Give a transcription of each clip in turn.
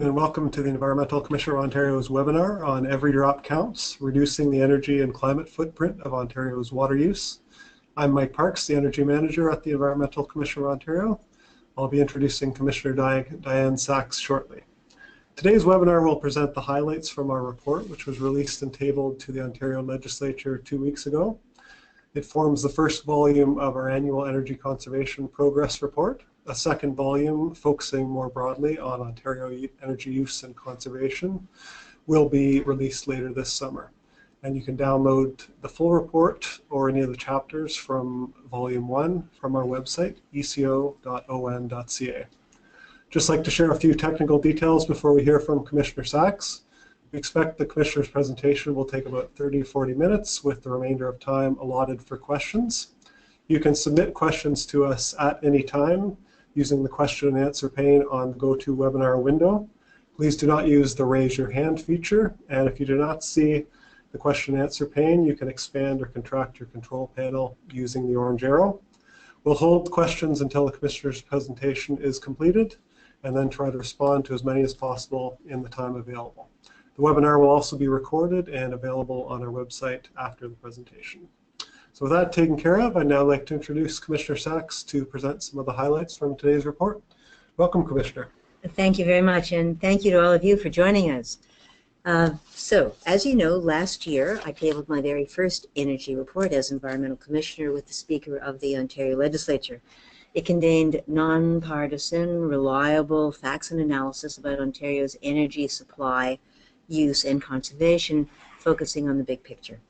And welcome to the Environmental Commissioner of Ontario's webinar on Every Drop Counts, Reducing the Energy and Climate Footprint of Ontario's Water Use. I'm Mike Parks, the Energy Manager at the Environmental Commissioner of Ontario. I'll be introducing Commissioner Diane Sachs shortly. Today's webinar will present the highlights from our report, which was released and tabled to the Ontario Legislature 2 weeks ago. It forms the first volume of our annual Energy Conservation Progress Report. A second volume, focusing more broadly on Ontario energy use and conservation, will be released later this summer. And you can download the full report or any of the chapters from Volume 1 from our website, eco.on.ca. Just like to share a few technical details before we hear from Commissioner Sachs. We expect the Commissioner's presentation will take about 30-40 minutes, with the remainder of time allotted for questions. You can submit questions to us at any time using the question and answer pane on the GoToWebinar window. Please do not use the raise your hand feature, and if you do not see the question and answer pane, you can expand or contract your control panel using the orange arrow. We'll hold questions until the Commissioner's presentation is completed, and then try to respond to as many as possible in the time available. The webinar will also be recorded and available on our website after the presentation. So with that taken care of, I'd now like to introduce Commissioner Sachs to present some of the highlights from today's report. Welcome, Commissioner. Thank you very much, and thank you to all of you for joining us. So, as you know, last year I tabled my very first energy report as Environmental Commissioner with the Speaker of the Ontario Legislature. It contained nonpartisan, reliable facts and analysis about Ontario's energy supply, use, and conservation, focusing on the big picture.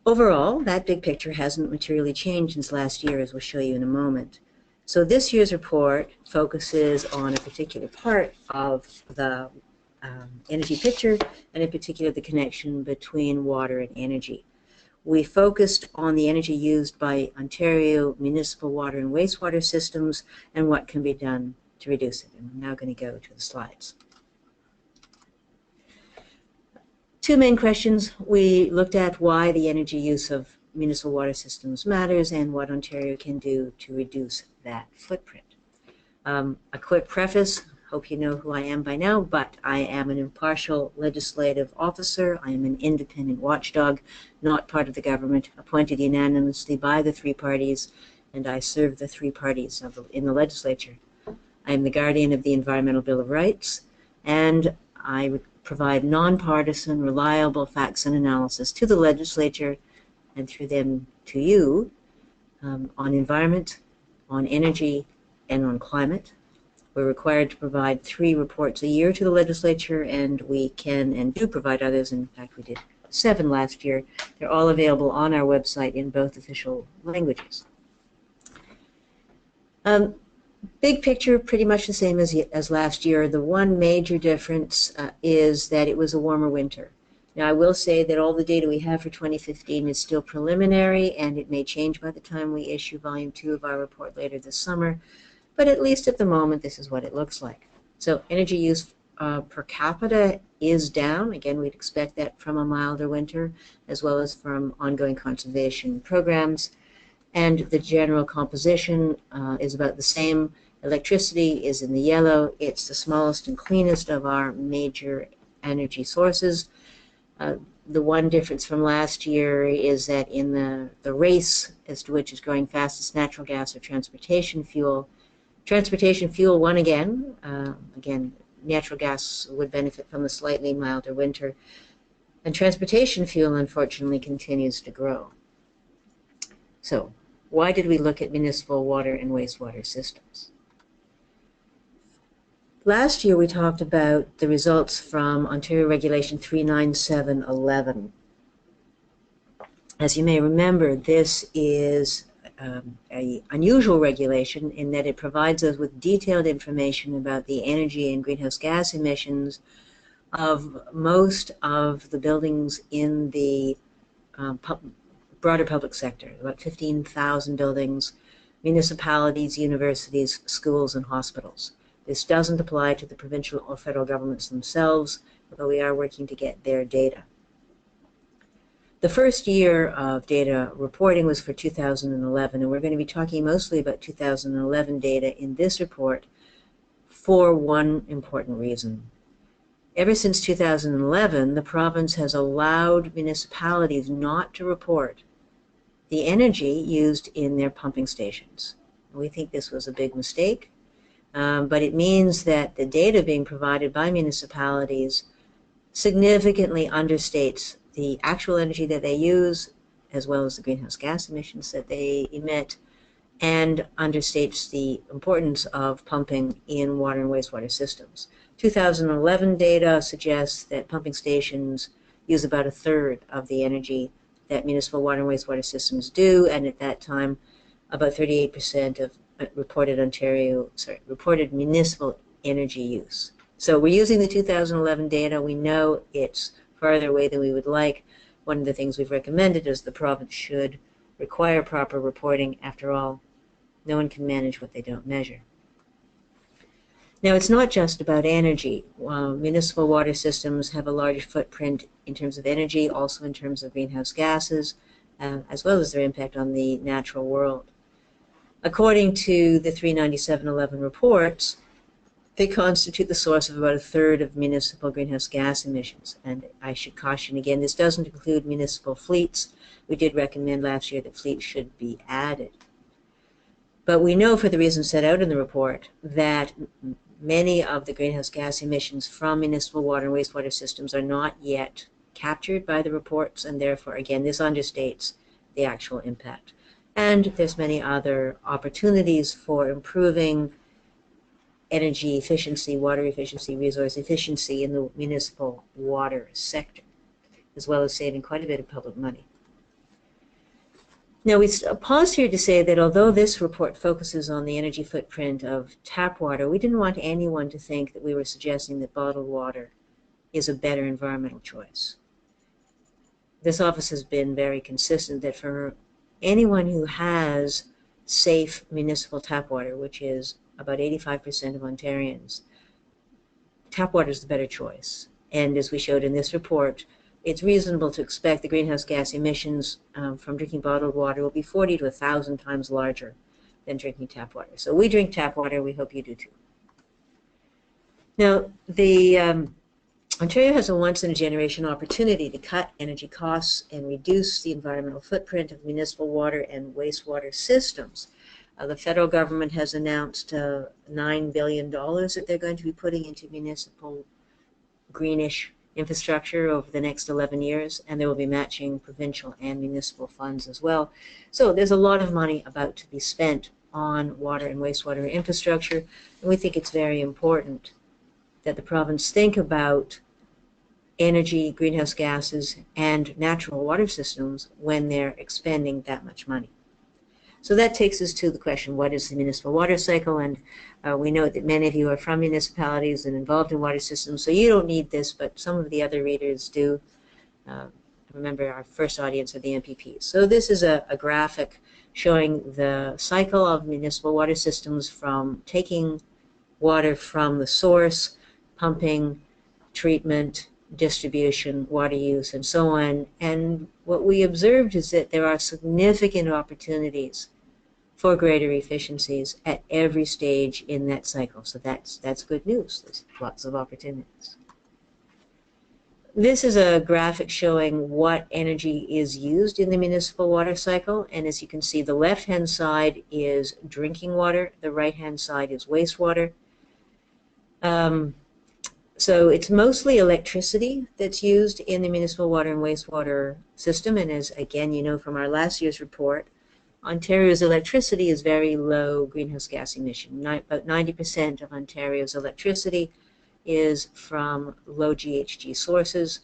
Overall, that big picture hasn't materially changed since last year, as we'll show you in a moment. So this year's report focuses on a particular part of the energy picture, and in particular the connection between water and energy. We focused on the energy used by Ontario municipal water and wastewater systems and what can be done to reduce it. And I'm now going to go to the slides. Two main questions. We looked at why the energy use of municipal water systems matters and what Ontario can do to reduce that footprint. A quick preface, hope you know who I am by now, but I am an impartial legislative officer. I am an independent watchdog, not part of the government, appointed unanimously by the three parties, and I serve the three parties in the legislature. I am the guardian of the Environmental Bill of Rights, and I provide nonpartisan, reliable facts and analysis to the legislature and through them to you on environment, on energy, and on climate. We're required to provide 3 reports a year to the legislature, and we can and do provide others. In fact, we did 7 last year. They're all available on our website in both official languages. Big picture, pretty much the same as last year. The one major difference is that it was a warmer winter. Now, I will say that all the data we have for 2015 is still preliminary, and it may change by the time we issue Volume 2 of our report later this summer, but at least at the moment, this is what it looks like. So energy use per capita is down. Again, we'd expect that from a milder winter, as well as from ongoing conservation programs. And the general composition is about the same. Electricity is in the yellow. It's the smallest and cleanest of our major energy sources. The one difference from last year is that in the race as to which is growing fastest, natural gas or transportation fuel won again. Again, natural gas would benefit from a slightly milder winter. And transportation fuel, unfortunately, continues to grow. So, why did we look at municipal water and wastewater systems? Last year we talked about the results from Ontario Regulation 39711. As you may remember, this is an unusual regulation in that it provides us with detailed information about the energy and greenhouse gas emissions of most of the buildings in the broader public sector, about 15,000 buildings, municipalities, universities, schools, and hospitals. This doesn't apply to the provincial or federal governments themselves, although we are working to get their data. The first year of data reporting was for 2011, and we're going to be talking mostly about 2011 data in this report for one important reason. Ever since 2011, the province has allowed municipalities not to report the energy used in their pumping stations. We think this was a big mistake, but it means that the data being provided by municipalities significantly understates the actual energy that they use, as well as the greenhouse gas emissions that they emit, and understates the importance of pumping in water and wastewater systems. 2011 data suggests that pumping stations use about a third of the energy that municipal water and wastewater systems do, and at that time, about 38% of reported municipal energy use. So we're using the 2011 data. We know it's farther away than we would like. One of the things we've recommended is the province should require proper reporting. After all, no one can manage what they don't measure. Now, it's not just about energy. Municipal water systems have a large footprint in terms of energy, also in terms of greenhouse gases, as well as their impact on the natural world. According to the 39711 reports, they constitute the source of about a third of municipal greenhouse gas emissions. And I should caution again, this doesn't include municipal fleets. We did recommend last year that fleets should be added. But we know, for the reasons set out in the report, that many of the greenhouse gas emissions from municipal water and wastewater systems are not yet captured by the reports, and therefore, again, this understates the actual impact. And there's many other opportunities for improving energy efficiency, water efficiency, resource efficiency in the municipal water sector, as well as saving quite a bit of public money. Now, we pause here to say that although this report focuses on the energy footprint of tap water, we didn't want anyone to think that we were suggesting that bottled water is a better environmental choice. This office has been very consistent that for anyone who has safe municipal tap water, which is about 85% of Ontarians, tap water is the better choice. And as we showed in this report, it's reasonable to expect the greenhouse gas emissions from drinking bottled water will be 40 to 1,000 times larger than drinking tap water. So we drink tap water. We hope you do too. Now, Ontario has a once-in-a-generation opportunity to cut energy costs and reduce the environmental footprint of municipal water and wastewater systems. The federal government has announced $9 billion that they're going to be putting into municipal greenish infrastructure over the next 11 years, and there will be matching provincial and municipal funds as well. So there's a lot of money about to be spent on water and wastewater infrastructure, and we think it's very important that the province think about energy, greenhouse gases, and natural water systems when they're expending that much money. So that takes us to the question, what is the municipal water cycle? And we know that many of you are from municipalities and involved in water systems, so you don't need this, but some of the other readers do. Remember, our first audience are the MPPs. So this is a graphic showing the cycle of municipal water systems from taking water from the source, pumping, treatment, distribution, water use, and so on. And what we observed is that there are significant opportunities for greater efficiencies at every stage in that cycle. So that's good news. There's lots of opportunities. This is a graphic showing what energy is used in the municipal water cycle. And as you can see, the left-hand side is drinking water. The right-hand side is wastewater. So it's mostly electricity that's used in the municipal water and wastewater system. And as, again, you know from our last year's report, Ontario's electricity is very low greenhouse gas emission. About 90% of Ontario's electricity is from low GHG sources.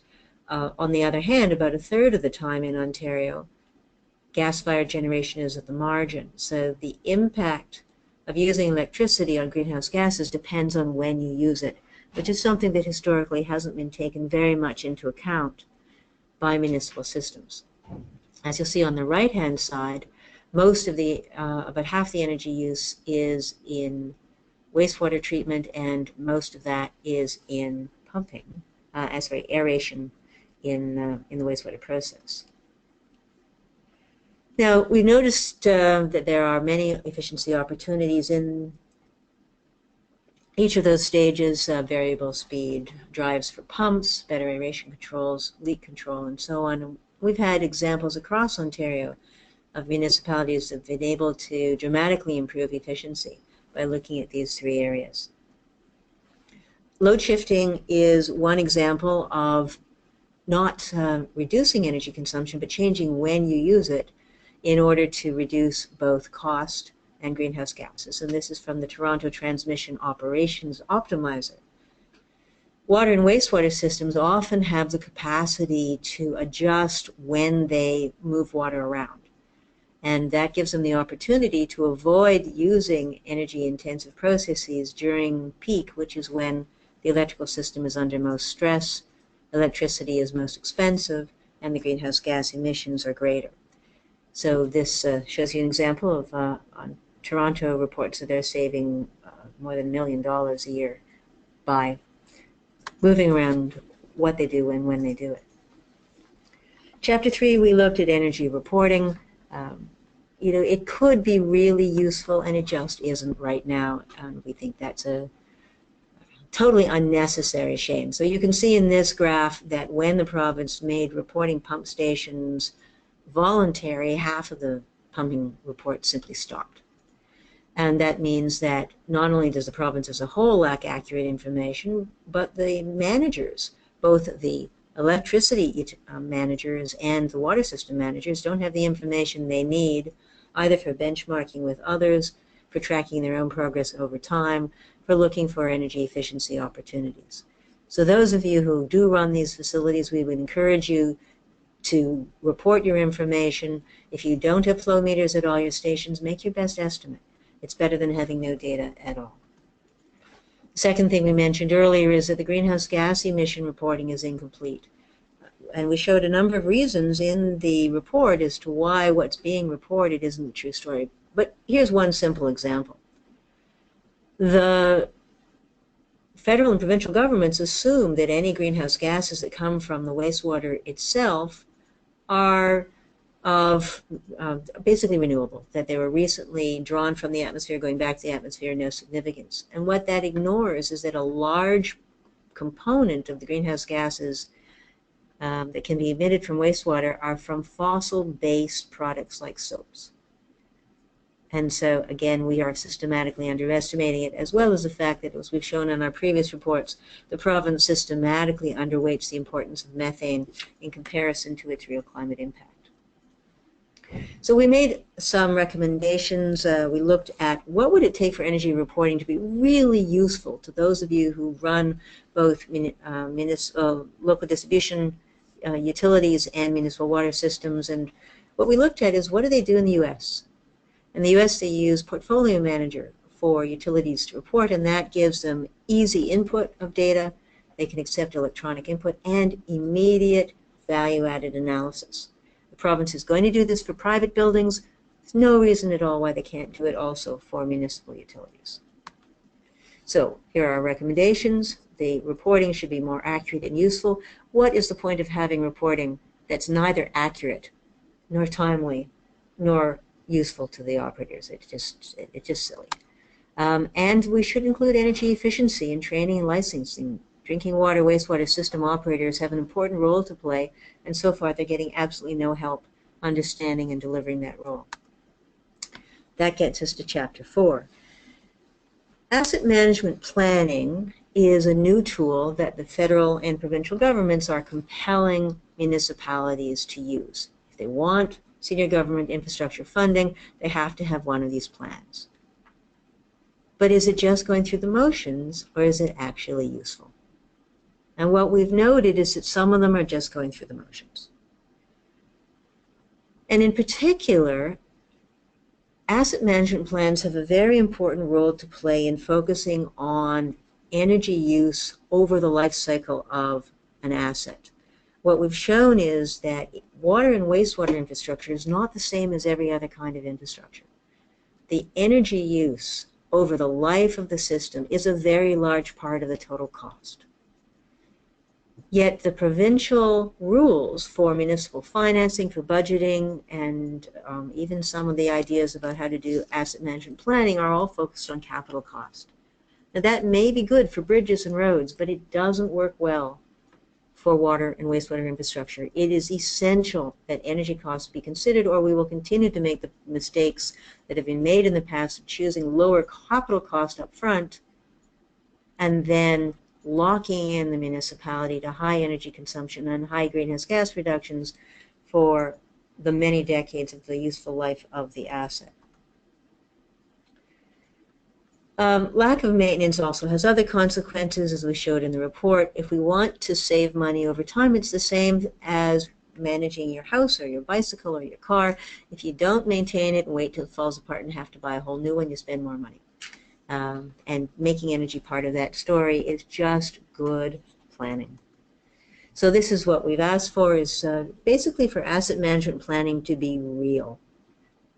On the other hand, about a third of the time in Ontario, gas-fired generation is at the margin. So the impact of using electricity on greenhouse gases depends on when you use it, which is something that historically hasn't been taken very much into account by municipal systems. As you'll see on the right-hand side, most of the, about half the energy use is in wastewater treatment, and most of that is in pumping, aeration in the wastewater process. Now, we noticed that there are many efficiency opportunities in Each of those stages, variable speed drives for pumps, better aeration controls, leak control, and so on. We've had examples across Ontario of municipalities that have been able to dramatically improve efficiency by looking at these three areas. Load shifting is one example of not reducing energy consumption, but changing when you use it in order to reduce both cost and greenhouse gases. And this is from the Toronto Transmission Operations Optimizer. Water and wastewater systems often have the capacity to adjust when they move water around. And that gives them the opportunity to avoid using energy-intensive processes during peak, which is when the electrical system is under most stress, electricity is most expensive, and the greenhouse gas emissions are greater. So this shows you an example of on Toronto reports that they're saving more than $1 million a year by moving around what they do and when they do it. Chapter 3, we looked at energy reporting. It could be really useful, and it just isn't right now. We think that's a totally unnecessary shame. So you can see in this graph that when the province made reporting pump stations voluntary, half of the pumping reports simply stopped. And that means that not only does the province as a whole lack accurate information, but the managers, both the electricity managers and the water system managers, don't have the information they need either for benchmarking with others, for tracking their own progress over time, for looking for energy efficiency opportunities. So those of you who do run these facilities, we would encourage you to report your information. If you don't have flow meters at all your stations, make your best estimate. It's better than having no data at all. The second thing we mentioned earlier is that the greenhouse gas emission reporting is incomplete. And we showed a number of reasons in the report as to why what's being reported isn't the true story. But here's one simple example. The federal and provincial governments assume that any greenhouse gases that come from the wastewater itself are of basically renewable, that they were recently drawn from the atmosphere, going back to the atmosphere, no significance. And what that ignores is that a large component of the greenhouse gases that can be emitted from wastewater are from fossil-based products like soaps. And so, again, we are systematically underestimating it, as well as the fact that, as we've shown in our previous reports, the province systematically underweights the importance of methane in comparison to its real climate impact. So we made some recommendations. We looked at what would it take for energy reporting to be really useful to those of you who run both local distribution utilities and municipal water systems. And what we looked at is, what do they do in the U.S.? In the U.S., they use Portfolio Manager for utilities to report, and that gives them easy input of data. They can accept electronic input and immediate value-added analysis. The province is going to do this for private buildings. There's no reason at all why they can't do it also for municipal utilities. So here are our recommendations. The reporting should be more accurate and useful. What is the point of having reporting that's neither accurate nor timely nor useful to the operators? It's just silly. And we should include energy efficiency in training and licensing. Drinking water, wastewater system operators have an important role to play, and so far they're getting absolutely no help understanding and delivering that role. That gets us to Chapter 4. Asset management planning is a new tool that the federal and provincial governments are compelling municipalities to use. If they want senior government infrastructure funding, they have to have one of these plans. But is it just going through the motions, or is it actually useful? And what we've noted is that some of them are just going through the motions. And in particular, asset management plans have a very important role to play in focusing on energy use over the life cycle of an asset. What we've shown is that water and wastewater infrastructure is not the same as every other kind of infrastructure. The energy use over the life of the system is a very large part of the total cost. Yet the provincial rules for municipal financing, for budgeting, and even some of the ideas about how to do asset management planning are all focused on capital cost. Now that may be good for bridges and roads, but it doesn't work well for water and wastewater infrastructure. It is essential that energy costs be considered, or we will continue to make the mistakes that have been made in the past of choosing lower capital cost up front and then locking in the municipality to high energy consumption and high greenhouse gas reductions for the many decades of the useful life of the asset. Lack of maintenance also has other consequences, as we showed in the report. If we want to save money over time, it's the same as managing your house or your bicycle or your car. If you don't maintain it and wait till it falls apart and have to buy a whole new one, you spend more money. And making energy part of that story is just good planning. So this is what we've asked for, is basically for asset management planning to be real,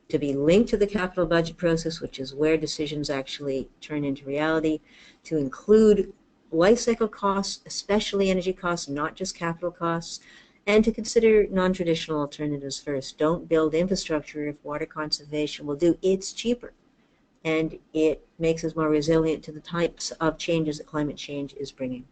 to be linked to the capital budget process, which is where decisions actually turn into reality, to include life cycle costs, especially energy costs, not just capital costs, and to consider non-traditional alternatives first. Don't build infrastructure if water conservation will do. It's cheaper, and it makes us more resilient to the types of changes that climate change is bringing.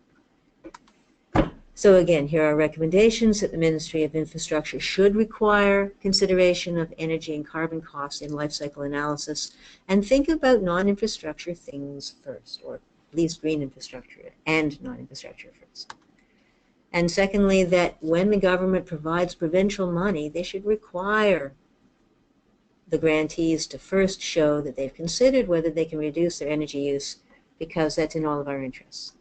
So again, here are recommendations that the Ministry of Infrastructure should require consideration of energy and carbon costs in life cycle analysis, and think about non-infrastructure things first, or at least green infrastructure and non-infrastructure first. And secondly, that when the government provides provincial money, they should require the grantees to first show that they've considered whether they can reduce their energy use, because that's in all of our interests.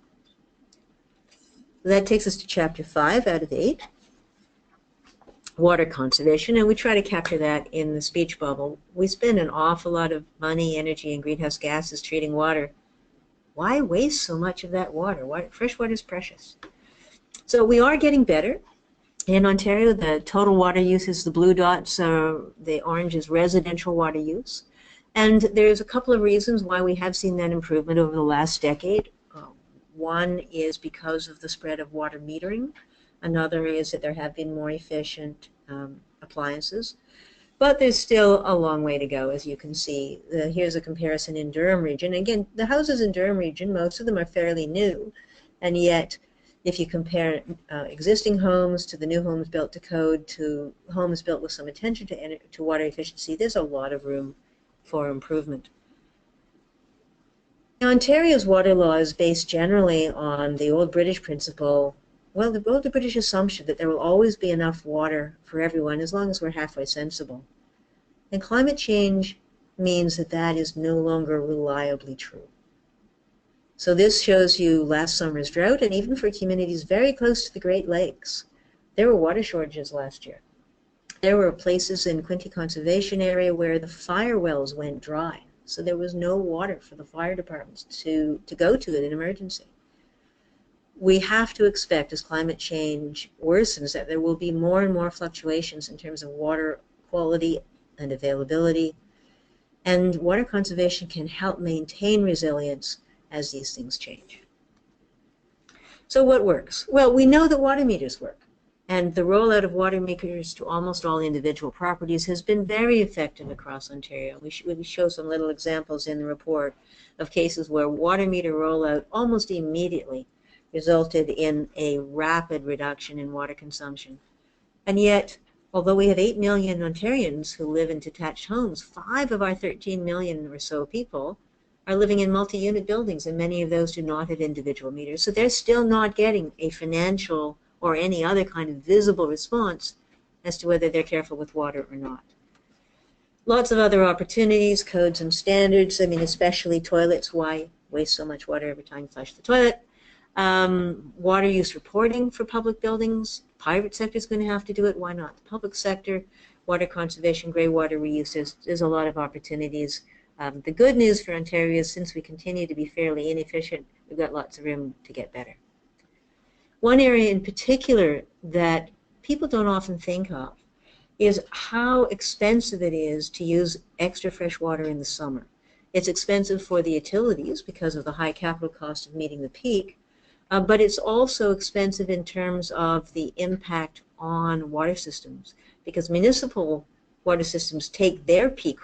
That takes us to Chapter 5 out of 8, water conservation, and we try to capture that in the speech bubble. We spend an awful lot of money, energy, and greenhouse gases treating water. Why waste so much of that water? Fresh water is precious. So we are getting better. In Ontario, the total water use is the blue dots, the orange is residential water use. And there's a couple of reasons why we have seen that improvement over the last decade. One is because of the spread of water metering. Another is that there have been more efficient appliances. But there's still a long way to go, as you can see. Here's a comparison in Durham region. Again, the houses in Durham region, most of them are fairly new. And yet, if you compare existing homes to the new homes built to code to homes built with some attention to water efficiency, there's a lot of room for improvement. Now, Ontario's water law is based generally on the old British principle, well, the old British assumption that there will always be enough water for everyone as long as we're halfway sensible. And climate change means that that is no longer reliably true. So this shows you last summer's drought, and even for communities very close to the Great Lakes, there were water shortages last year. There were places in Quinte Conservation Area where the fire wells went dry. So there was no water for the fire departments to go to in an emergency. We have to expect, as climate change worsens, that there will be more and more fluctuations in terms of water quality and availability. And water conservation can help maintain resilience as these things change. So what works? Well, we know that water meters work. And the rollout of water meters to almost all individual properties has been very effective across Ontario. We show some little examples in the report of cases where water meter rollout almost immediately resulted in a rapid reduction in water consumption. And yet, although we have 8 million Ontarians who live in detached homes, 5 of our 13 million or so people are living in multi-unit buildings, and many of those do not have individual meters. So they're still not getting a financial or any other kind of visible response as to whether they're careful with water or not. Lots of other opportunities, codes and standards, I mean, especially toilets. Why waste so much water every time you flush the toilet? Water use reporting for public buildings. Private sector is going to have to do it. Why not the public sector? Water conservation, grey water reuse. There's a lot of opportunities. The good news for Ontario is, since we continue to be fairly inefficient, we've got lots of room to get better. One area in particular that people don't often think of is how expensive it is to use extra fresh water in the summer. It's expensive for the utilities because of the high capital cost of meeting the peak, but it's also expensive in terms of the impact on water systems, because municipal water systems take their peak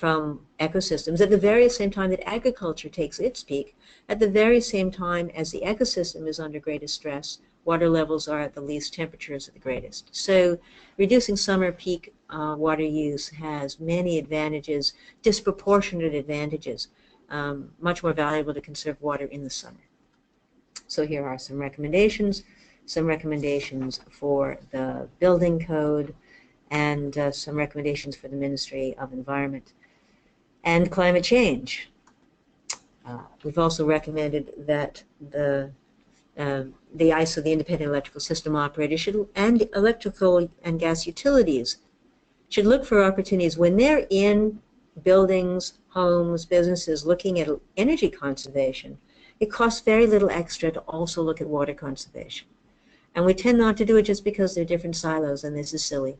from ecosystems at the very same time that agriculture takes its peak, at the very same time as the ecosystem is under greatest stress, water levels are at the least, temperatures are the greatest. So reducing summer peak water use has many advantages, disproportionate advantages, much more valuable to conserve water in the summer. So here are some recommendations for the building code, and some recommendations for the Ministry of Environment and Climate Change. We've also recommended that the ISO, the Independent Electrical System Operator, and electrical and gas utilities should look for opportunities when they're in buildings, homes, businesses looking at energy conservation. It costs very little extra to also look at water conservation. And we tend not to do it just because they're different silos, and this is silly.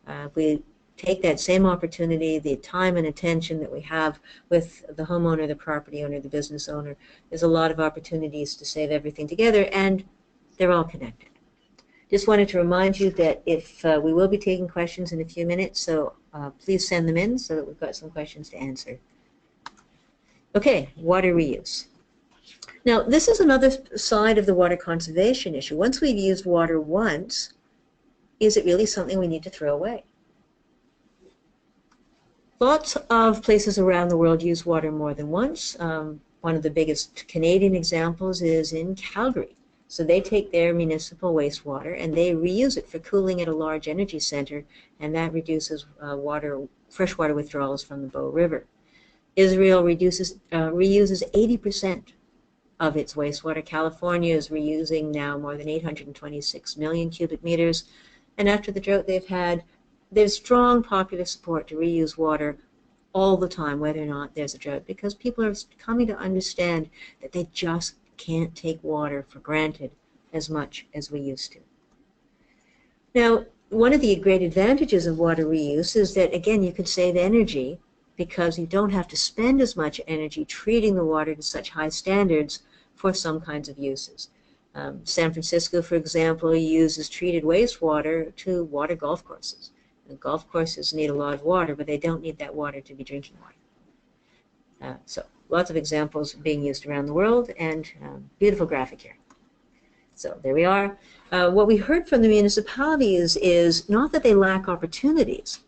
If we take that same opportunity, the time and attention that we have with the homeowner, the property owner, the business owner, there's a lot of opportunities to save everything together, and they're all connected. Just wanted to remind you that if we will be taking questions in a few minutes, so please send them in so that we've got some questions to answer. Okay, water reuse. Now, this is another side of the water conservation issue. Once we've used water once, is it really something we need to throw away? Lots of places around the world use water more than once. One of the biggest Canadian examples is in Calgary. So they take their municipal wastewater and they reuse it for cooling at a large energy center, and that reduces freshwater withdrawals from the Bow River. Israel reuses 80% of its wastewater. California is reusing now more than 826 million cubic meters. And after the drought they've had, there's strong popular support to reuse water all the time, whether or not there's a drought, because people are coming to understand that they just can't take water for granted as much as we used to. Now, one of the great advantages of water reuse is that, again, you could save energy because you don't have to spend as much energy treating the water to such high standards for some kinds of uses. San Francisco, for example, uses treated wastewater to water golf courses. And golf courses need a lot of water, but they don't need that water to be drinking water. So lots of examples being used around the world, and beautiful graphic here. So there we are. What we heard from the municipalities is not that they lack opportunities,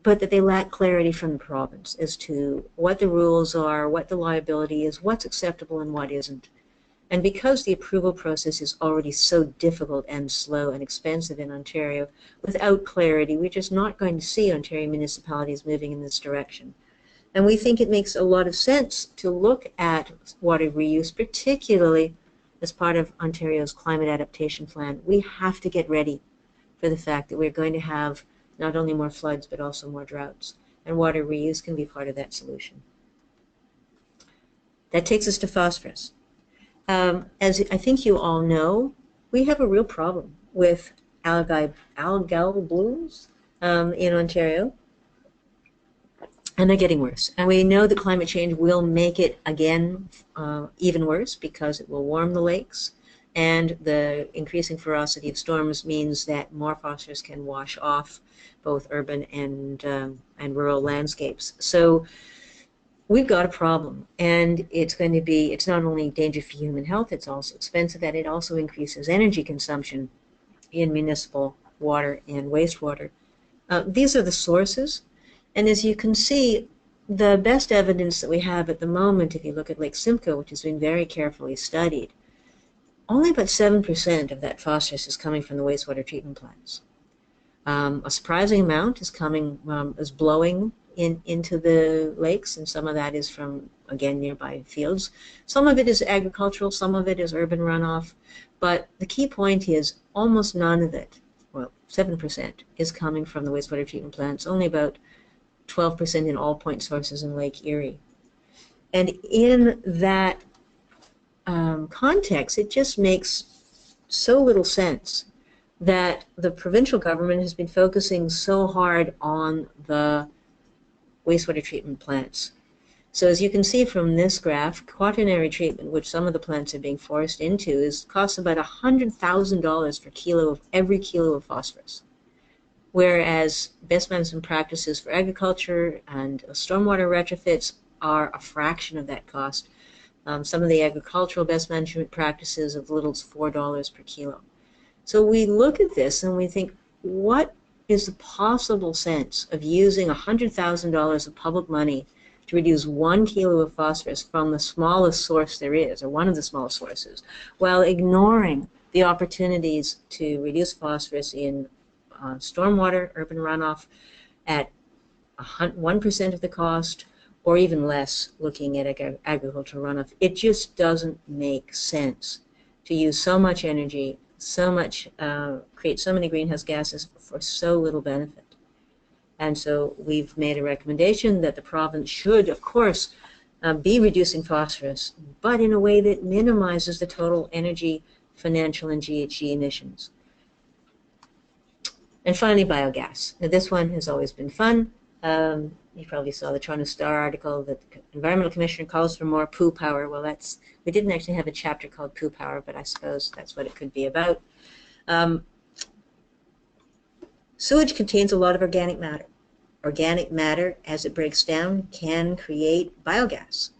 but that they lack clarity from the province as to what the rules are, what the liability is, what's acceptable and what isn't. And because the approval process is already so difficult and slow and expensive in Ontario, without clarity, we're just not going to see Ontario municipalities moving in this direction. And we think it makes a lot of sense to look at water reuse, particularly as part of Ontario's climate adaptation plan. We have to get ready for the fact that we're going to have not only more floods, but also more droughts. And water reuse can be part of that solution. That takes us to phosphorus. As I think you all know, we have a real problem with algal blooms in Ontario, and they're getting worse. And we know that climate change will make it again even worse, because it will warm the lakes, and the increasing ferocity of storms means that more phosphorus can wash off both urban and rural landscapes. So we've got a problem, and it's not only a danger for human health, it's also expensive, and it also increases energy consumption in municipal water and wastewater. These are the sources, and as you can see, the best evidence that we have at the moment, if you look at Lake Simcoe, which has been very carefully studied, only about 7% of that phosphorus is coming from the wastewater treatment plants. A surprising amount is blowing into the lakes, and some of that is from, again, nearby fields. Some of it is agricultural, some of it is urban runoff, but the key point is almost none of it, well, 7%, is coming from the wastewater treatment plants, only about 12% in all point sources in Lake Erie. And in that context, it just makes so little sense that the provincial government has been focusing so hard on the wastewater treatment plants. So as you can see from this graph, quaternary treatment, which some of the plants are being forced into, costs about $100,000 per kilo of every kilo of phosphorus. whereas best management practices for agriculture and stormwater retrofits are a fraction of that cost. Some of the agricultural best management practices of little as $4 per kilo. So we look at this and we think, what is the possible sense of using $100,000 of public money to reduce 1 kilo of phosphorus from the smallest source there is, or one of the smallest sources, while ignoring the opportunities to reduce phosphorus in stormwater, urban runoff at 1% of the cost, or even less looking at agricultural runoff? It just doesn't make sense to use so much energy, create so many greenhouse gases for so little benefit. And so we've made a recommendation that the province should, of course, be reducing phosphorus, but in a way that minimizes the total energy, financial, and GHG emissions. And finally, biogas. Now, this one has always been fun. You probably saw the Toronto Star article that the Environmental Commissioner calls for more poo power. Well, we didn't actually have a chapter called poo power, but I suppose that's what it could be about. Sewage contains a lot of organic matter. Organic matter, as it breaks down, can create biogas.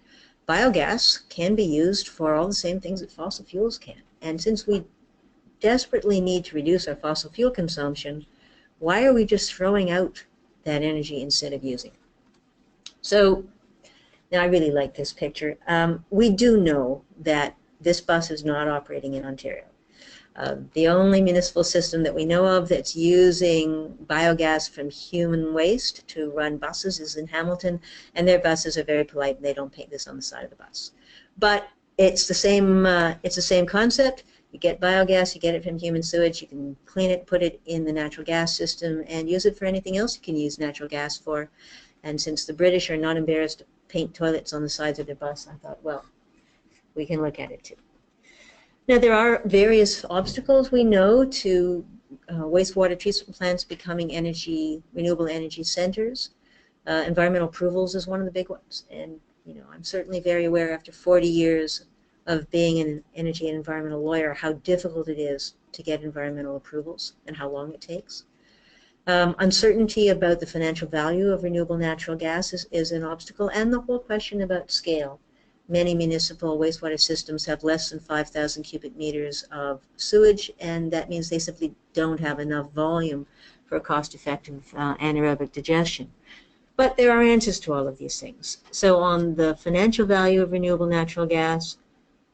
Biogas can be used for all the same things that fossil fuels can. And since we desperately need to reduce our fossil fuel consumption, why are we just throwing out that energy instead of using it? So now I really like this picture. We do know that this bus is not operating in Ontario. The only municipal system that we know of that's using biogas from human waste to run buses is in Hamilton, and their buses are very polite and they don't paint this on the side of the bus. But it's the same concept. You get biogas, you get it from human sewage, you can clean it, put it in the natural gas system, and use it for anything else you can use natural gas for. And since the British are not embarrassed to paint toilets on the sides of their bus, I thought, well, we can look at it too. Now, there are various obstacles we know to wastewater treatment plants becoming renewable energy centers. Environmental approvals is one of the big ones. And I'm certainly very aware after 40 years of being an energy and environmental lawyer how difficult it is to get environmental approvals and how long it takes. Uncertainty about the financial value of renewable natural gas is an obstacle, and the whole question about scale. Many municipal wastewater systems have less than 5,000 cubic meters of sewage, and that means they simply don't have enough volume for cost-effective anaerobic digestion. But there are answers to all of these things. So on the financial value of renewable natural gas,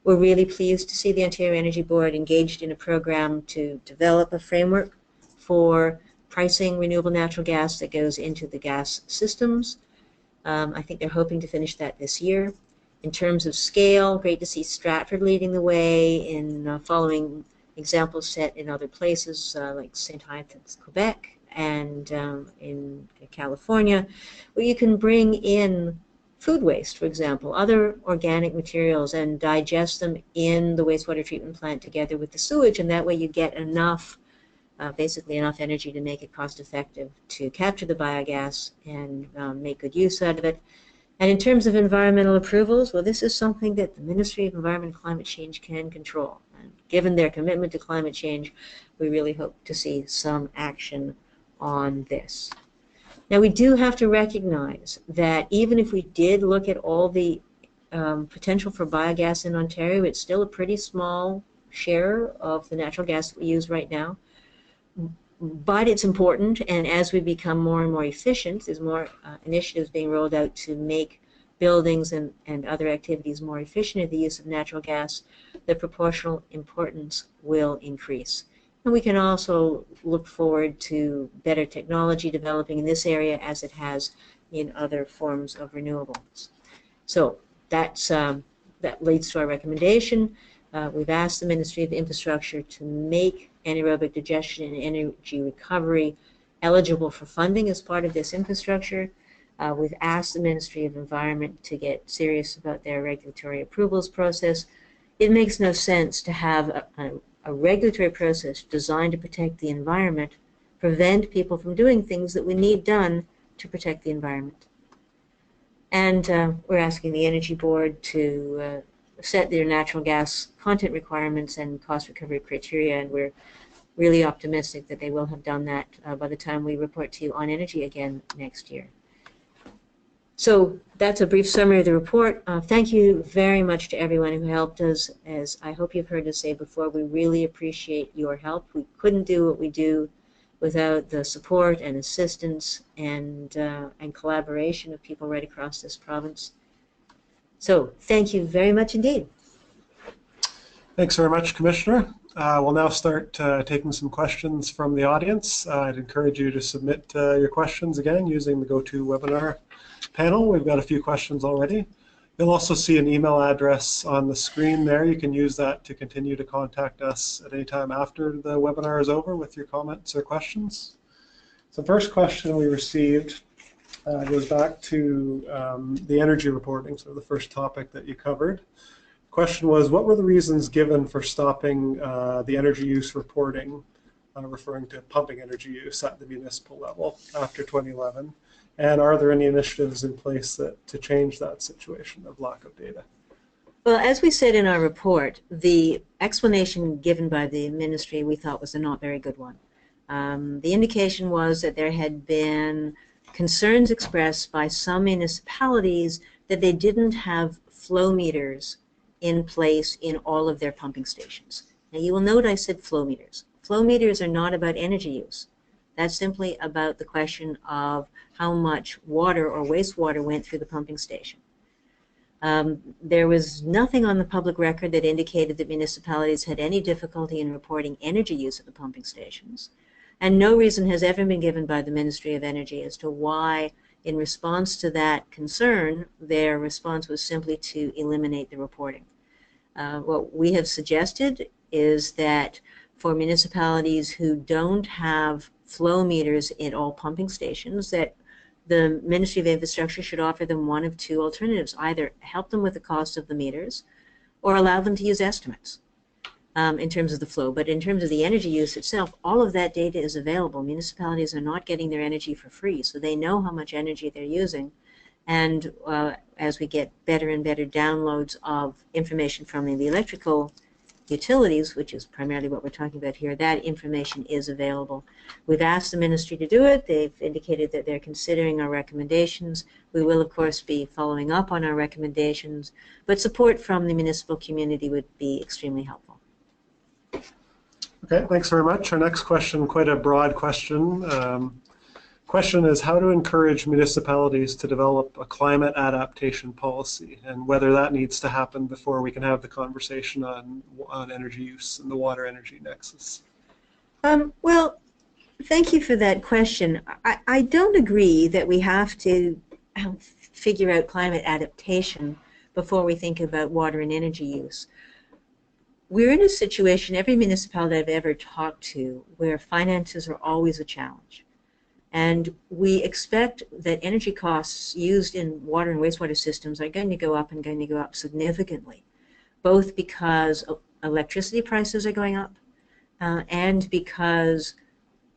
we're really pleased to see the Ontario Energy Board engaged in a program to develop a framework for pricing renewable natural gas that goes into the gas systems. I think they're hoping to finish that this year. In terms of scale, great to see Stratford leading the way in following examples set in other places like St. Hyacinthe, Quebec, and in California, where you can bring in food waste, for example, other organic materials, and digest them in the wastewater treatment plant together with the sewage, and that way you get enough, basically enough energy to make it cost effective to capture the biogas and make good use out of it. And in terms of environmental approvals, well, this is something that the Ministry of Environment and Climate Change can control. And given their commitment to climate change, we really hope to see some action on this. Now, we do have to recognize that even if we did look at all the potential for biogas in Ontario, it's still a pretty small share of the natural gas that we use right now. But it's important, and as we become more and more efficient, there's more initiatives being rolled out to make buildings and other activities more efficient at the use of natural gas, the proportional importance will increase. And we can also look forward to better technology developing in this area as it has in other forms of renewables. So that leads to our recommendation. We've asked the Ministry of Infrastructure to make anaerobic digestion and energy recovery eligible for funding as part of this infrastructure. We've asked the Ministry of Environment to get serious about their regulatory approvals process. It makes no sense to have a regulatory process designed to protect the environment prevent people from doing things that we need done to protect the environment. And we're asking the Energy Board to set their natural gas content requirements and cost recovery criteria, and we're really optimistic that they will have done that by the time we report to you on energy again next year. So that's a brief summary of the report. Thank you very much to everyone who helped us. As I hope you've heard us say before, we really appreciate your help. We couldn't do what we do without the support and assistance and collaboration of people right across this province. So thank you very much indeed. Thanks very much, Commissioner. We'll now start taking some questions from the audience. I'd encourage you to submit your questions again using the GoToWebinar panel. We've got a few questions already. You'll also see an email address on the screen there. You can use that to continue to contact us at any time after the webinar is over with your comments or questions. So the first question we received goes back to the energy reporting, so the first topic that you covered. The question was, what were the reasons given for stopping the energy use reporting, referring to pumping energy use at the municipal level after 2011? And are there any initiatives in place to change that situation of lack of data? Well, as we said in our report, the explanation given by the ministry we thought was a not very good one. The indication was that there had been concerns expressed by some municipalities that they didn't have flow meters in place in all of their pumping stations. Now you will note I said flow meters. Flow meters are not about energy use. That's simply about the question of how much water or wastewater went through the pumping station. There was nothing on the public record that indicated that municipalities had any difficulty in reporting energy use at the pumping stations. And no reason has ever been given by the Ministry of Energy as to why, in response to that concern, their response was simply to eliminate the reporting. What we have suggested is that for municipalities who don't have flow meters in all pumping stations, that the Ministry of Infrastructure should offer them one of two alternatives: either help them with the cost of the meters or allow them to use estimates in terms of the flow. But in terms of the energy use itself, all of that data is available. Municipalities are not getting their energy for free, so they know how much energy they're using. And as we get better and better downloads of information from the electrical utilities, which is primarily what we're talking about here, that information is available. We've asked the ministry to do it. They've indicated that they're considering our recommendations. We will, of course, be following up on our recommendations, but support from the municipal community would be extremely helpful. Okay, thanks very much. Our next question, quite a broad question. Question is how to encourage municipalities to develop a climate adaptation policy, and whether that needs to happen before we can have the conversation on energy use and the water energy nexus. Well, thank you for that question. I don't agree that we have to figure out climate adaptation before we think about water and energy use. We're in a situation, every municipality I've ever talked to, where finances are always a challenge. And we expect that energy costs used in water and wastewater systems are going to go up and going to go up significantly, both because electricity prices are going up and because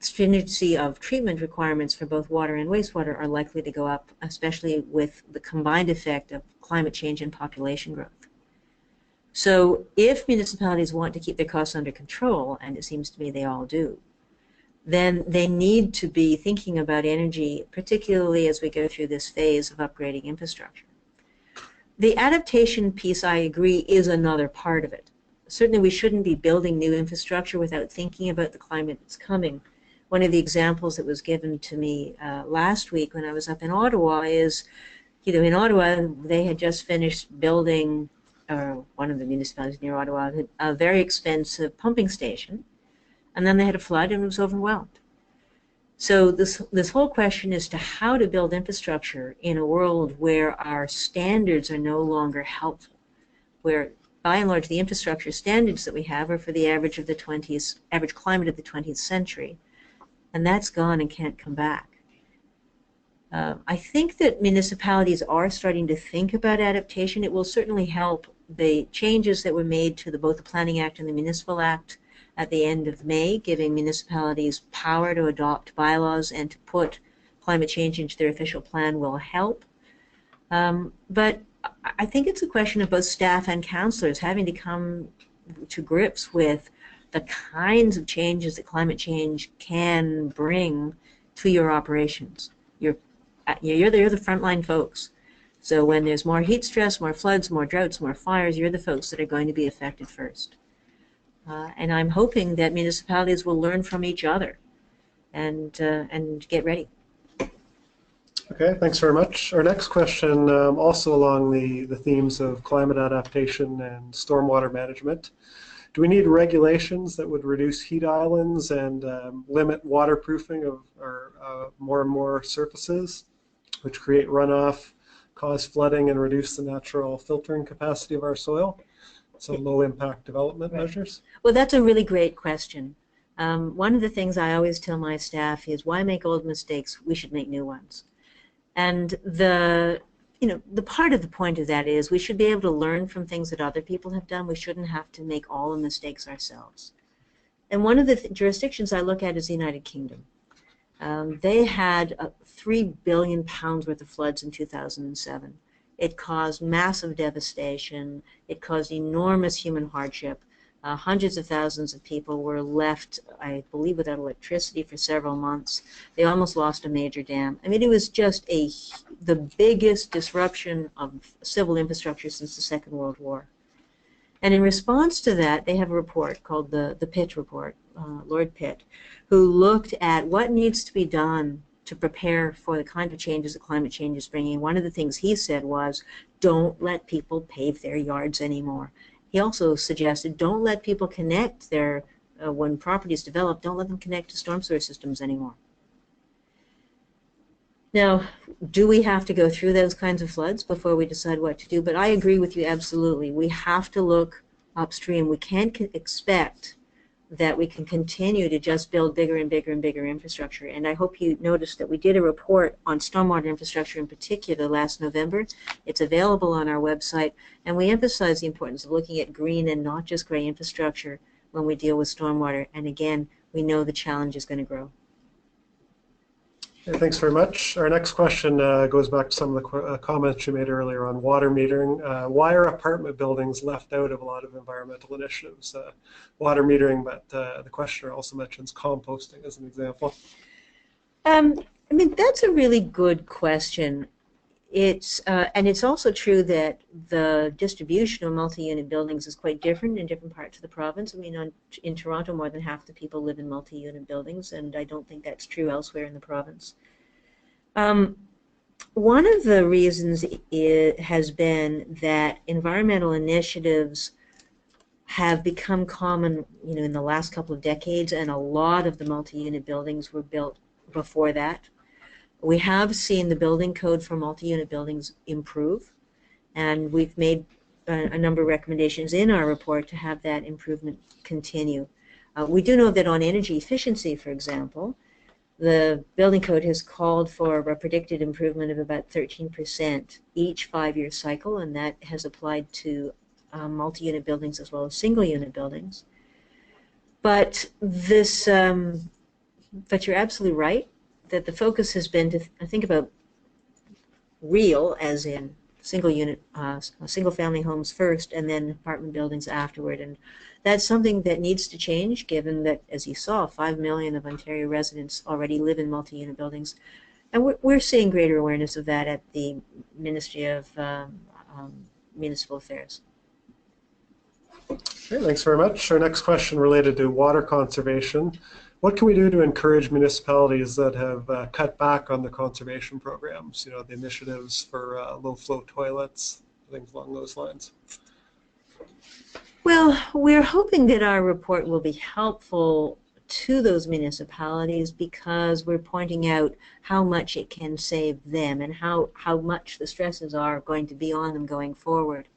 stringency of treatment requirements for both water and wastewater are likely to go up, especially with the combined effect of climate change and population growth. So if municipalities want to keep their costs under control, and it seems to me they all do, then they need to be thinking about energy, particularly as we go through this phase of upgrading infrastructure. The adaptation piece, I agree, is another part of it. Certainly we shouldn't be building new infrastructure without thinking about the climate that's coming. One of the examples that was given to me last week when I was up in Ottawa is, in Ottawa they had just finished building, one of the municipalities near Ottawa, a very expensive pumping station. And then they had a flood and it was overwhelmed. So this whole question as to how to build infrastructure in a world where our standards are no longer helpful, where by and large the infrastructure standards that we have are for the average climate of the 20th century, and that's gone and can't come back. I think that municipalities are starting to think about adaptation. It will certainly help the changes that were made to both the Planning Act and the Municipal Act at the end of May, giving municipalities power to adopt bylaws and to put climate change into their official plan will help. But I think it's a question of both staff and councillors having to come to grips with the kinds of changes that climate change can bring to your operations. You're the frontline folks. So when there's more heat stress, more floods, more droughts, more fires, you're the folks that are going to be affected first. And I'm hoping that municipalities will learn from each other and get ready. Okay, thanks very much. Our next question, also along the themes of climate adaptation and stormwater management. Do we need regulations that would reduce heat islands and limit waterproofing of more and more surfaces, which create runoff, cause flooding, and reduce the natural filtering capacity of our soil? So low-impact development measures? Well, that's a really great question. One of the things I always tell my staff is, why make old mistakes? We should make new ones. And the part of the point of that is we should be able to learn from things that other people have done. We shouldn't have to make all the mistakes ourselves. And one of the jurisdictions I look at is the United Kingdom. They had 3 billion pounds worth of floods in 2007. It caused massive devastation. It caused enormous human hardship. Hundreds of thousands of people were left, I believe, without electricity for several months. They almost lost a major dam. I mean, it was just the biggest disruption of civil infrastructure since the Second World War. And in response to that, they have a report called the Pitt Report, Lord Pitt, who looked at what needs to be done to prepare for the kind of changes that climate change is bringing. One of the things he said was, don't let people pave their yards anymore. He also suggested, don't let people connect when property is developed, don't let them connect to storm sewer systems anymore. Now, do we have to go through those kinds of floods before we decide what to do? But I agree with you absolutely. We have to look upstream. We can't expect that we can continue to just build bigger and bigger and bigger infrastructure. And I hope you noticed that we did a report on stormwater infrastructure in particular last November. It's available on our website, and we emphasize the importance of looking at green and not just gray infrastructure when we deal with stormwater. And again, we know the challenge is going to grow. Okay, thanks very much. Our next question goes back to some of the comments you made earlier on water metering. Why are apartment buildings left out of a lot of environmental initiatives? Water metering, but the questioner also mentions composting as an example. I mean, that's a really good question. And it's also true that the distribution of multi-unit buildings is quite different in different parts of the province. I mean, in Toronto, more than half the people live in multi-unit buildings, and I don't think that's true elsewhere in the province. One of the reasons has been that environmental initiatives have become common, in the last couple of decades, and a lot of the multi-unit buildings were built before that. We have seen the building code for multi-unit buildings improve, and we've made a number of recommendations in our report to have that improvement continue. We do know that on energy efficiency, for example, the building code has called for a predicted improvement of about 13% each 5-year cycle, and that has applied to multi-unit buildings as well as single-unit buildings. But but you're absolutely right that the focus has been to think about real, as in single-family homes first, and then apartment buildings afterward. And that's something that needs to change, given that, as you saw, 5 million of Ontario residents already live in multi-unit buildings. And we're seeing greater awareness of that at the Ministry of Municipal Affairs. Okay, thanks very much. Our next question related to water conservation. What can we do to encourage municipalities that have cut back on the conservation programs, the initiatives for low-flow toilets, things along those lines? Well, we're hoping that our report will be helpful to those municipalities because we're pointing out how much it can save them and how much the stresses are going to be on them going forward.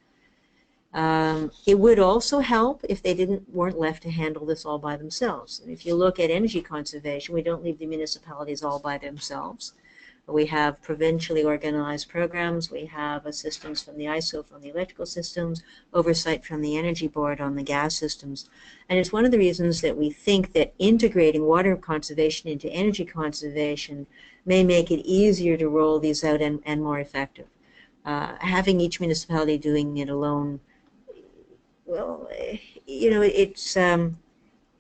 It would also help if they weren't left to handle this all by themselves. And if you look at energy conservation, we don't leave the municipalities all by themselves. We have provincially organized programs. We have assistance from the ISO, from the electrical systems, oversight from the Energy Board on the gas systems. And it's one of the reasons that we think that integrating water conservation into energy conservation may make it easier to roll these out and more effective. Having each municipality doing it alone, well, it's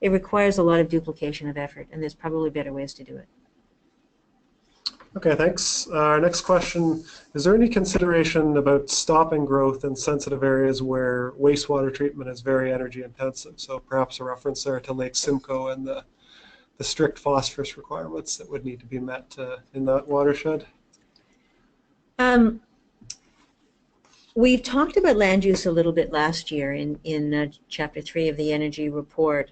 it requires a lot of duplication of effort, and there's probably better ways to do it. Okay, thanks. Our next question, is there any consideration about stopping growth in sensitive areas where wastewater treatment is very energy intensive? So perhaps a reference there to Lake Simcoe and the strict phosphorus requirements that would need to be met in that watershed? We've talked about land use a little bit last year in Chapter 3 of the Energy Report.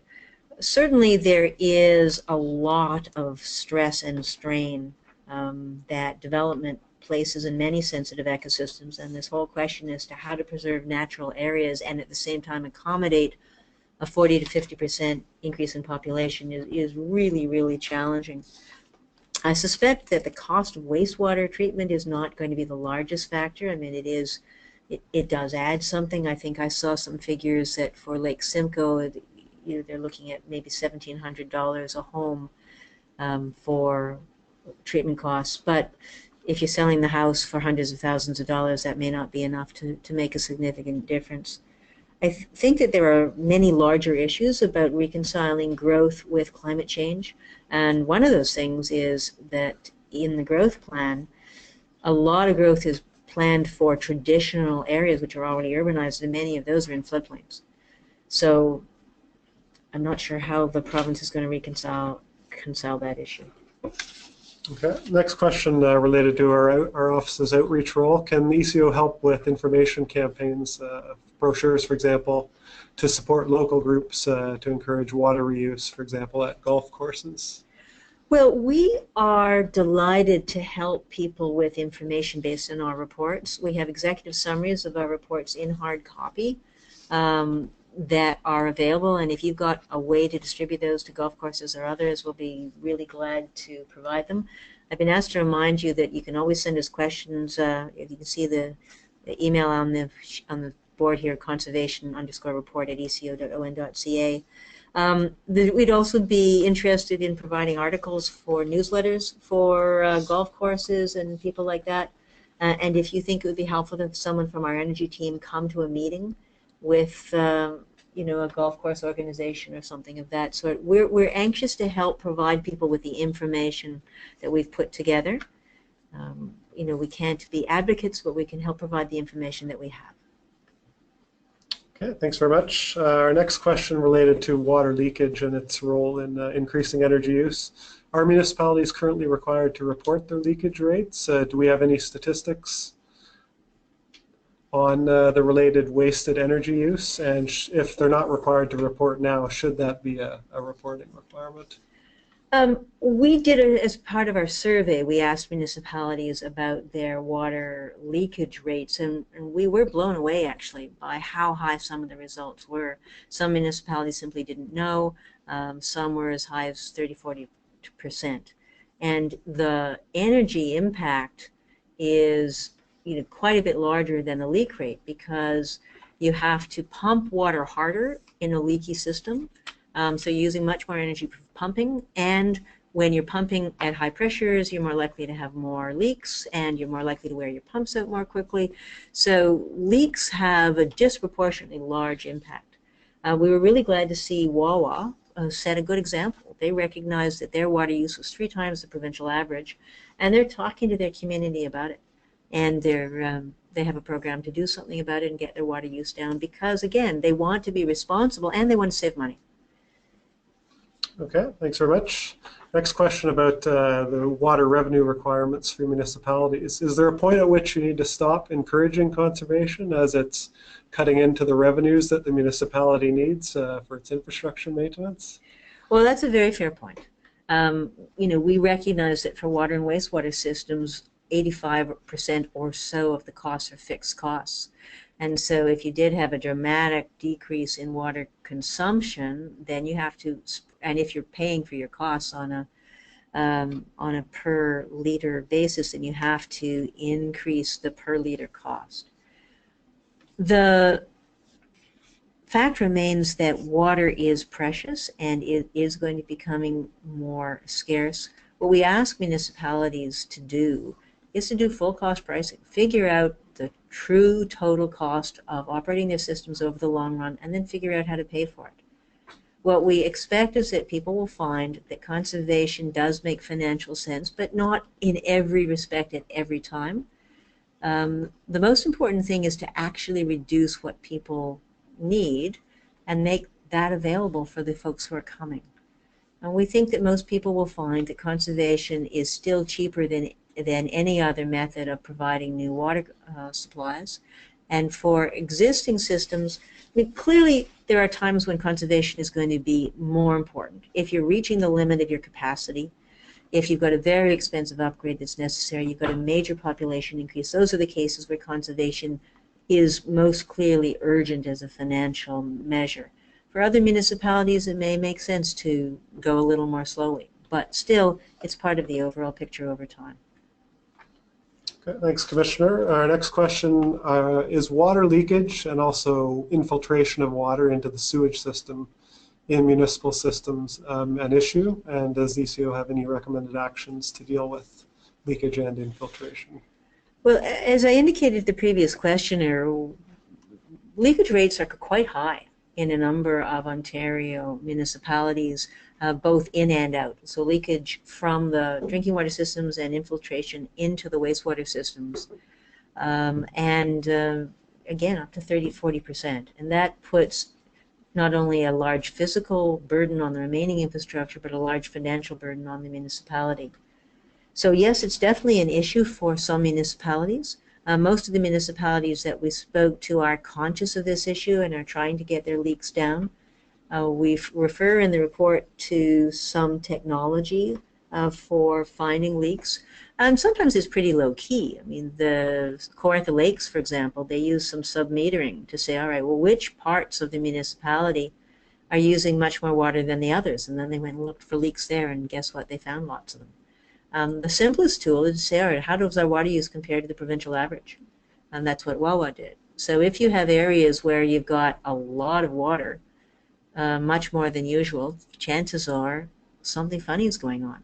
Certainly there is a lot of stress and strain that development places in many sensitive ecosystems, and this whole question as to how to preserve natural areas and at the same time accommodate a 40 to 50% increase in population is really, really challenging. I suspect that the cost of wastewater treatment is not going to be the largest factor. I mean, it does add something. I think I saw some figures that for Lake Simcoe, they're looking at maybe $1,700 a home for treatment costs, but if you're selling the house for hundreds of thousands of dollars, that may not be enough to make a significant difference. I think that there are many larger issues about reconciling growth with climate change, and one of those things is that in the growth plan, a lot of growth is planned for traditional areas which are already urbanized, and many of those are in floodplains. So I'm not sure how the province is going to reconcile that issue. Okay, next question related to our office's outreach role. Can the ECO help with information campaigns, brochures, for example, to support local groups to encourage water reuse, for example, at golf courses? Well, we are delighted to help people with information based on our reports. We have executive summaries of our reports in hard copy that are available, and if you've got a way to distribute those to golf courses or others, we'll be really glad to provide them. I've been asked to remind you that you can always send us questions. You can see the email on the board here, conservation_report@eco.on.ca. We'd also be interested in providing articles for newsletters for golf courses and people like that. And if you think it would be helpful to have someone from our energy team come to a meeting with a golf course organization or something of that sort, we're anxious to help provide people with the information that we've put together. We can't be advocates, but we can help provide the information that we have. Okay, thanks very much. Our next question related to water leakage and its role in increasing energy use. Are municipalities currently required to report their leakage rates? Do we have any statistics on the related wasted energy use? And if they're not required to report now, should that be a reporting requirement? We did it as part of our survey. We asked municipalities about their water leakage rates, and we were blown away actually by how high some of the results were. Some municipalities simply didn't know. Some were as high as 30–40%. And the energy impact is quite a bit larger than the leak rate, because you have to pump water harder in a leaky system. So you're using much more energy for pumping, and when you're pumping at high pressures, you're more likely to have more leaks, and you're more likely to wear your pumps out more quickly. So leaks have a disproportionately large impact. We were really glad to see Wawa set a good example. They recognized that their water use was 3 times the provincial average, and they're talking to their community about it. And they have a program to do something about it and get their water use down, because, again, they want to be responsible and they want to save money. Okay, thanks very much. Next question about the water revenue requirements for municipalities. Is there a point at which you need to stop encouraging conservation as it's cutting into the revenues that the municipality needs for its infrastructure maintenance? Well, that's a very fair point. We recognize that for water and wastewater systems, 85% or so of the costs are fixed costs. And so if you did have a dramatic decrease in water consumption, then you have to, and if you're paying for your costs on a per liter basis, then you have to increase the per liter cost. The fact remains that water is precious and it is going to be becoming more scarce. What we ask municipalities to do is to do full cost pricing, figure out the true total cost of operating their systems over the long run, and then figure out how to pay for it. what we expect is that people will find that conservation does make financial sense, but not in every respect at every time. The most important thing is to actually reduce what people need and make that available for the folks who are coming. And we think that most people will find that conservation is still cheaper than any other method of providing new water supplies. And for existing systems, I mean, clearly there are times when conservation is going to be more important. If you're reaching the limit of your capacity, if you've got a very expensive upgrade that's necessary, you've got a major population increase, those are the cases where conservation is most clearly urgent as a financial measure. For other municipalities, it may make sense to go a little more slowly, but still, it's part of the overall picture over time. Okay, thanks, Commissioner. Our next question is water leakage and also infiltration of water into the sewage system in municipal systems an issue? And does ECO have any recommended actions to deal with leakage and infiltration? Well, as I indicated the previous questioner, leakage rates are quite high in a number of Ontario municipalities, both in and out. So leakage from the drinking water systems and infiltration into the wastewater systems. Again, up to 30–40%. And that puts not only a large physical burden on the remaining infrastructure, but a large financial burden on the municipality. So yes, it's definitely an issue for some municipalities. Most of the municipalities that we spoke to are conscious of this issue and are trying to get their leaks down. We refer in the report to some technology for finding leaks. Sometimes it's pretty low key. I mean, the Kawartha Lakes, for example, they use some sub-metering to say, all right, well, which parts of the municipality are using much more water than the others? And then they went and looked for leaks there, and guess what? They found lots of them. The simplest tool is to say, all right, how does our water use compare to the provincial average? And that's what Wawa did. So if you have areas where you've got a lot of water, much more than usual, chances are something funny is going on.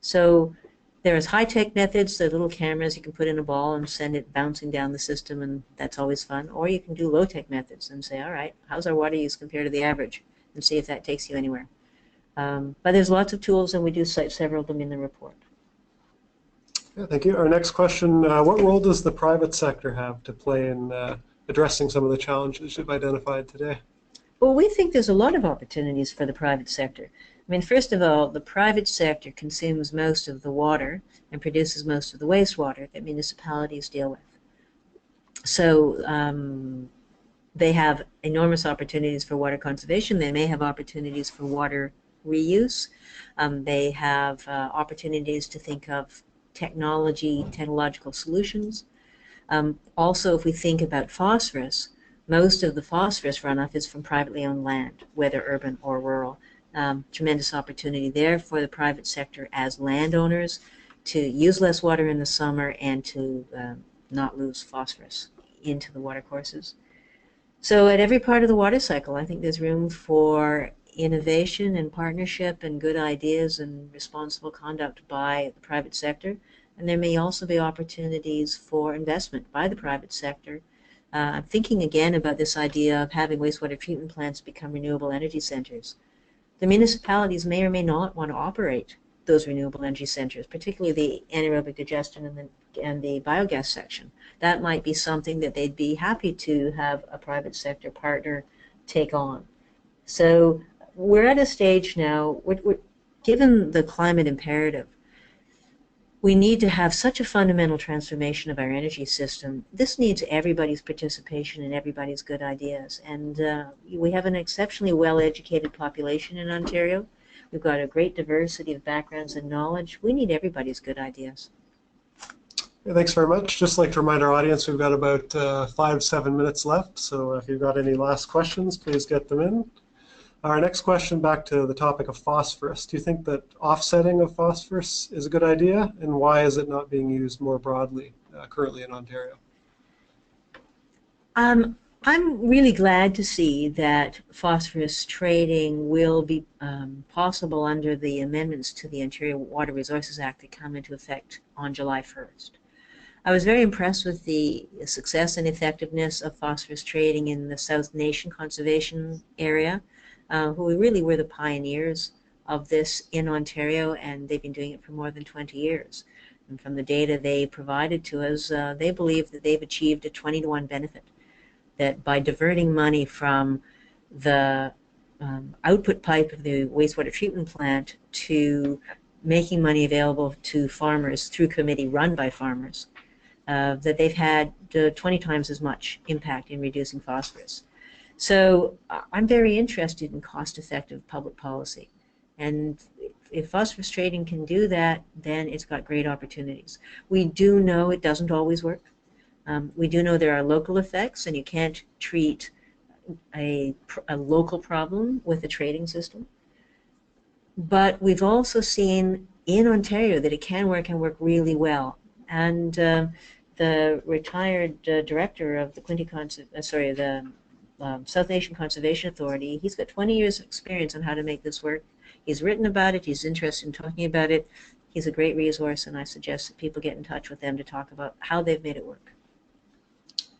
So there's high-tech methods, the little cameras you can put in a ball and send it bouncing down the system, and that's always fun. Or you can do low-tech methods and say, all right, how's our water use compared to the average? And see if that takes you anywhere. But there's lots of tools, and we do cite several of them in the report. Yeah, thank you. Our next question, what role does the private sector have to play in addressing some of the challenges you've identified today? Well, we think there's a lot of opportunities for the private sector. I mean, first of all, the private sector consumes most of the water and produces most of the wastewater that municipalities deal with. So they have enormous opportunities for water conservation. They may have opportunities for water reuse. They have opportunities to think of technological solutions. Also, if we think about phosphorus, most of the phosphorus runoff is from privately owned land, whether urban or rural. Tremendous opportunity there for the private sector as landowners to use less water in the summer and to not lose phosphorus into the water courses. So at every part of the water cycle, I think there's room for innovation and partnership and good ideas and responsible conduct by the private sector. And there may also be opportunities for investment by the private sector. I'm thinking again about this idea of having wastewater treatment plants become renewable energy centers. The municipalities may or may not want to operate those renewable energy centers, particularly the anaerobic digestion and the biogas section. That might be something that they'd be happy to have a private sector partner take on. So we're at a stage now, given the climate imperative, we need to have such a fundamental transformation of our energy system. This needs everybody's participation and everybody's good ideas. And we have an exceptionally well-educated population in Ontario. We've got a great diversity of backgrounds and knowledge. We need everybody's good ideas. Yeah, thanks very much. Just like to remind our audience, we've got about 5–7 minutes left. So if you've got any last questions, please get them in. Our next question, back to the topic of phosphorus. Do you think that offsetting of phosphorus is a good idea, and why is it not being used more broadly currently in Ontario? I'm really glad to see that phosphorus trading will be possible under the amendments to the Ontario Water Resources Act that come into effect on July 1st. I was very impressed with the success and effectiveness of phosphorus trading in the South Nation conservation area. who really were the pioneers of this in Ontario, and they've been doing it for more than 20 years. And from the data they provided to us, they believe that they've achieved a 20-to-1 benefit, that by diverting money from the output pipe of the wastewater treatment plant to making money available to farmers through committee run by farmers, that they've had 20 times as much impact in reducing phosphorus. So I'm very interested in cost-effective public policy. And if phosphorus trading can do that, then it's got great opportunities. We do know it doesn't always work. We do know there are local effects, and you can't treat a local problem with a trading system. But we've also seen in Ontario that it can work and work really well. And the retired director of the South Nation Conservation Authority, he's got 20 years of experience on how to make this work. He's written about it. He's interested in talking about it. He's a great resource, and I suggest that people get in touch with them to talk about how they've made it work.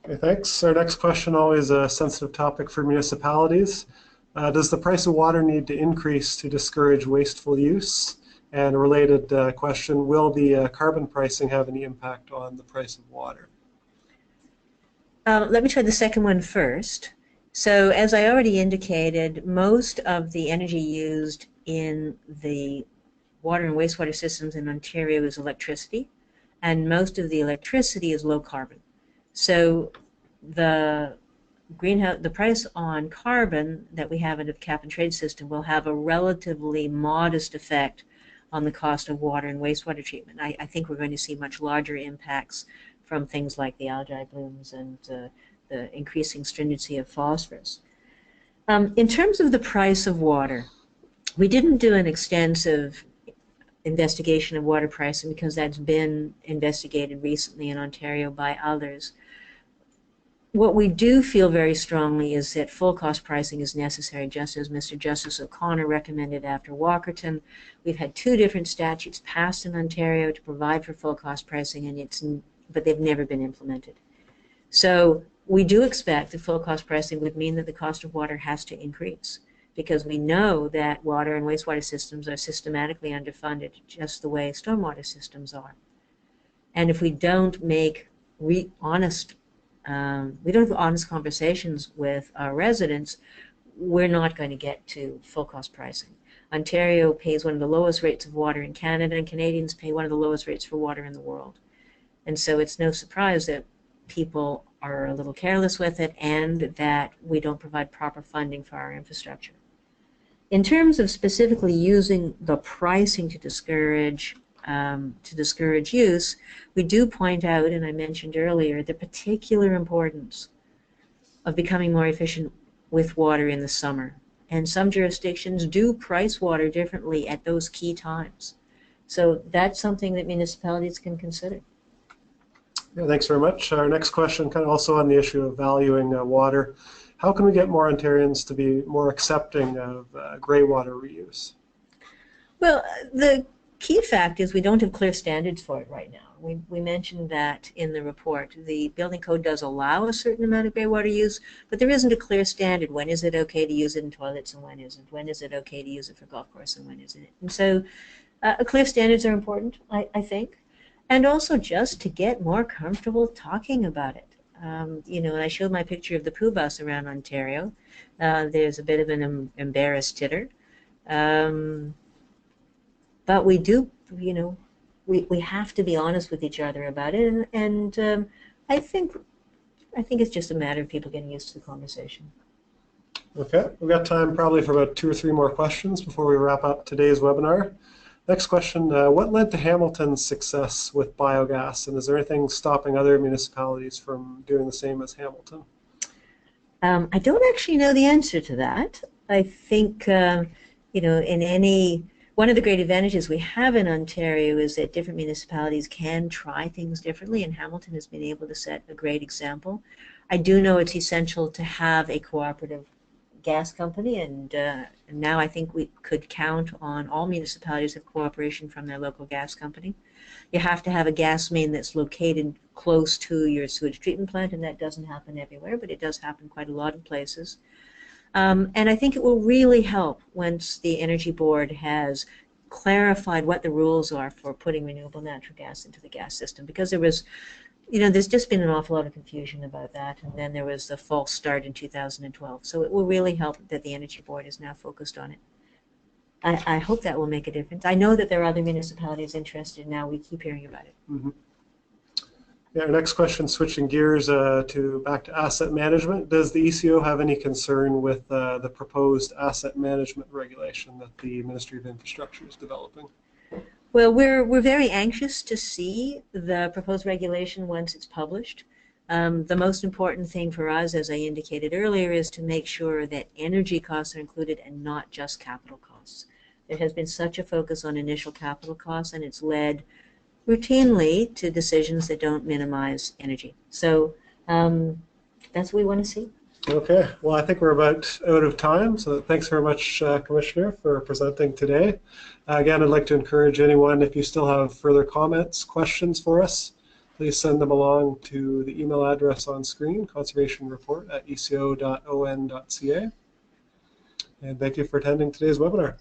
Okay, thanks. Our next question, always a sensitive topic for municipalities. Does the price of water need to increase to discourage wasteful use? And a related question, will the carbon pricing have any impact on the price of water? Let me try the second one first. So as I already indicated, most of the energy used in the water and wastewater systems in Ontario is electricity, and most of the electricity is low carbon. So the price on carbon that we have in the cap and trade system will have a relatively modest effect on the cost of water and wastewater treatment. I think we're going to see much larger impacts from things like the algae blooms and the increasing stringency of phosphorus. In terms of the price of water, we didn't do an extensive investigation of water pricing because that's been investigated recently in Ontario by others. What we do feel very strongly is that full cost pricing is necessary, just as Mr. Justice O'Connor recommended after Walkerton. We've had 2 different statutes passed in Ontario to provide for full cost pricing, but they've never been implemented. So we do expect that full cost pricing would mean that the cost of water has to increase, because we know that water and wastewater systems are systematically underfunded, just the way stormwater systems are. And if we don't make honest conversations with our residents, we're not going to get to full cost pricing. Ontario pays one of the lowest rates of water in Canada, and Canadians pay one of the lowest rates for water in the world. And so it's no surprise that people are a little careless with it and that we don't provide proper funding for our infrastructure. In terms of specifically using the pricing to discourage use, we do point out, and I mentioned earlier, the particular importance of becoming more efficient with water in the summer. And some jurisdictions do price water differently at those key times. So that's something that municipalities can consider. Yeah, thanks very much. Our next question, kind of also on the issue of valuing water. How can we get more Ontarians to be more accepting of grey water reuse? Well, the key fact is we don't have clear standards for it right now. We mentioned that in the report. The building code does allow a certain amount of grey water use, but there isn't a clear standard. When is it okay to use it in toilets and when isn't? When is it okay to use it for golf course and when isn't it? And so clear standards are important, I think, and also just to get more comfortable talking about it. You know, and I showed my picture of the poo bus around Ontario. There's a bit of an embarrassed titter. But we do, you know, we have to be honest with each other about it, and I think it's just a matter of people getting used to the conversation. Okay, we've got time probably for about 2 or 3 more questions before we wrap up today's webinar. Next question, what led to Hamilton's success with biogas, and is there anything stopping other municipalities from doing the same as Hamilton? I don't actually know the answer to that. I think, you know, one of the great advantages we have in Ontario is that different municipalities can try things differently, and Hamilton has been able to set a great example. I do know it's essential to have a cooperative gas company, and now I think we could count on all municipalities of cooperation from their local gas company. You have to have a gas main that's located close to your sewage treatment plant, and that doesn't happen everywhere, but it does happen quite a lot of places. And I think it will really help once the Energy Board has clarified what the rules are for putting renewable natural gas into the gas system, because there was, there's just been an awful lot of confusion about that, and then there was the false start in 2012. So it will really help that the Energy Board is now focused on it. I hope that will make a difference. I know that there are other municipalities interested now. We keep hearing about it. Mm-hmm. Yeah, our next question, switching gears back to asset management. Does the ECO have any concern with the proposed asset management regulation that the Ministry of Infrastructure is developing? Well, we're very anxious to see the proposed regulation once it's published. The most important thing for us, as I indicated earlier, is to make sure that energy costs are included and not just capital costs. There has been such a focus on initial capital costs, and it's led routinely to decisions that don't minimize energy. So that's what we want to see. Okay, well, I think we're about out of time, so thanks very much, Commissioner, for presenting today. Again, I'd like to encourage anyone, if you still have further comments, questions for us, please send them along to the email address on screen, conservationreport@eco.on.ca. And thank you for attending today's webinar.